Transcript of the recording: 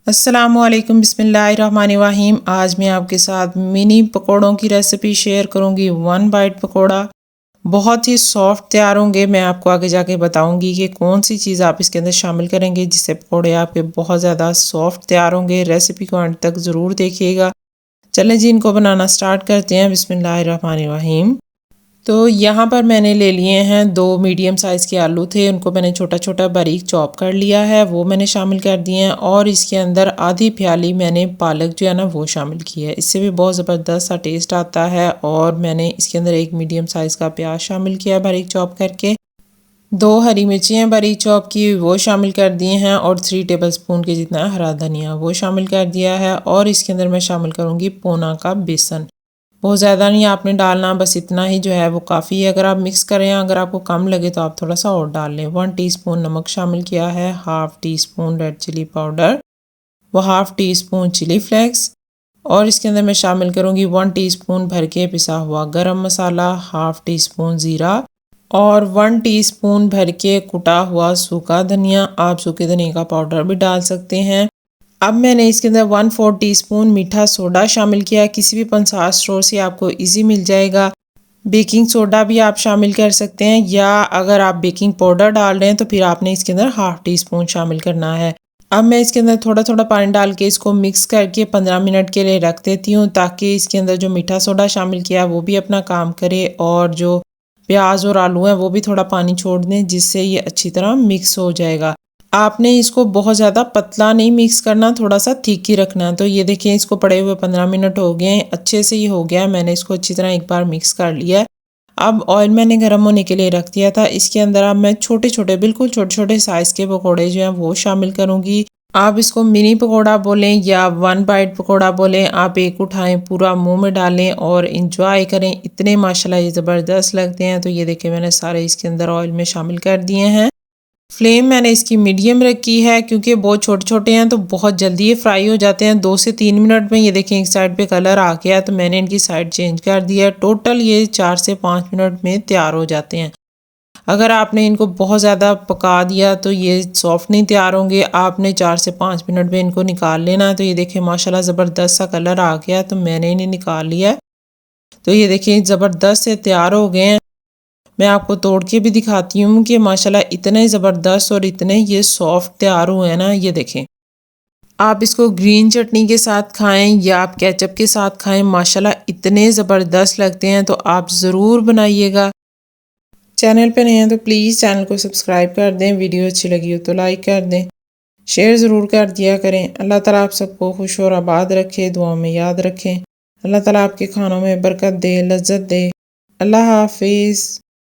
अस्सलामुअलैकुम बिस्मिल्लाहिर्रहमानिर्रहीम। आज मैं आपके साथ मिनी पकोड़ों की रेसिपी शेयर करूंगी। वन बाइट पकोड़ा बहुत ही सॉफ्ट तैयार होंगे। मैं आपको आगे जाके बताऊंगी कि कौन सी चीज़ आप इसके अंदर शामिल करेंगे जिससे पकोड़े आपके बहुत ज़्यादा सॉफ्ट तैयार होंगे। रेसिपी को अंत तक ज़रूर देखिएगा। चलें जी, इनको बनाना स्टार्ट करते हैं। बिस्मिल्लाहिर्रहमानिर्रहीम। तो यहाँ पर मैंने ले लिए हैं 2 मीडियम साइज़ के आलू थे, उनको मैंने छोटा छोटा बारीक चॉप कर लिया है, वो मैंने शामिल कर दिए हैं। और इसके अंदर आधी प्याली मैंने पालक जो है ना वो शामिल की है, इससे भी बहुत ज़बरदस्त सा टेस्ट आता है। और मैंने इसके अंदर 1 मीडियम साइज़ का प्याज शामिल किया बारीक चॉप करके। 2 हरी मिर्चियाँ बारीक चॉप की वो शामिल कर दिए हैं और 3 टेबलस्पून के जितना हरा धनिया वो शामिल कर दिया है। और इसके अंदर मैं शामिल करूँगी पौना कप बेसन। बहुत ज़्यादा नहीं आपने डालना, बस इतना ही जो है वो काफ़ी है। अगर आप मिक्स करें, अगर आपको कम लगे तो आप थोड़ा सा और डाल लें। 1 टीस्पून नमक शामिल किया है, half teaspoon red chilli powder, व half teaspoon chilli flakes. और इसके अंदर मैं शामिल करूँगी 1 टीस्पून भर के पिसा हुआ गरम मसाला, हाफ़ टी स्पून ज़ीरा और 1 टीस्पून भर के कुटा हुआ सूखा धनिया। आप सूखे धनिया का पाउडर भी डाल सकते हैं। अब मैंने इसके अंदर 1/4 टीस्पून मीठा सोडा शामिल किया है। किसी भी पंसार स्टोर से आपको इजी मिल जाएगा। बेकिंग सोडा भी आप शामिल कर सकते हैं, या अगर आप बेकिंग पाउडर डाल रहे हैं तो फिर आपने इसके अंदर हाफ़ टी स्पून शामिल करना है। अब मैं इसके अंदर थोड़ा थोड़ा पानी डाल के इसको मिक्स करके 15 मिनट के लिए रख देती हूँ, ताकि इसके अंदर जो मीठा सोडा शामिल किया है वो भी अपना काम करे और जो प्याज और आलू हैं वो भी थोड़ा पानी छोड़ दें, जिससे ये अच्छी तरह मिक्स हो जाएगा। आपने इसको बहुत ज़्यादा पतला नहीं मिक्स करना, थोड़ा सा थिक ही रखना है। तो ये देखिए, इसको पड़े हुए 15 मिनट हो गए हैं, अच्छे से ही हो गया है। मैंने इसको अच्छी तरह एक बार मिक्स कर लिया है। अब ऑयल मैंने गर्म होने के लिए रख दिया था। इसके अंदर अब मैं छोटे छोटे, बिल्कुल छोटे छोटे साइज़ के पकौड़े जो हैं वो शामिल करूँगी। आप इसको मिनी पकौड़ा बोलें या वन बाइट पकौड़ा बोलें, आप एक उठाएं, पूरा मुंह में डालें और इंजॉय करें। इतने माशाल्लाह ये ज़बरदस्त लगते हैं। तो ये देखिए, मैंने सारे इसके अंदर ऑयल में शामिल कर दिए हैं। फ्लेम मैंने इसकी मीडियम रखी है, क्योंकि बहुत छोटे छोटे हैं तो बहुत जल्दी ये फ्राई हो जाते हैं। 2 से 3 मिनट में ये देखें एक साइड पे कलर आ गया, तो मैंने इनकी साइड चेंज कर दिया। टोटल ये 4 से 5 मिनट में तैयार हो जाते हैं। अगर आपने इनको बहुत ज़्यादा पका दिया तो ये सॉफ्ट नहीं तैयार होंगे। आपने 4 से 5 मिनट में इनको निकाल लेना है। तो ये देखें माशाल्लाह ज़बरदस्त सा कलर आ गया, तो मैंने इन्हें निकाल लिया है। तो ये देखिए ज़बरदस्त से तैयार हो गए हैं। मैं आपको तोड़ के भी दिखाती हूँ कि माशाल्लाह इतने ज़बरदस्त और इतने ये सॉफ्ट तैयार हुए हैं ना। ये देखें, आप इसको ग्रीन चटनी के साथ खाएं या आप केचप के साथ खाएं, माशाल्लाह इतने ज़बरदस्त लगते हैं। तो आप ज़रूर बनाइएगा। चैनल पे नए हैं तो प्लीज़ चैनल को सब्सक्राइब कर दें। वीडियो अच्छी लगी हो तो लाइक कर दें, शेयर ज़रूर कर दिया करें। अल्लाह ताला आप सबको खुश और आबाद रखे, दुआओं में याद रखें। अल्लाह ताला आपके खानों में बरकत दे, लज्जत दे। अल्लाह हाफिज़।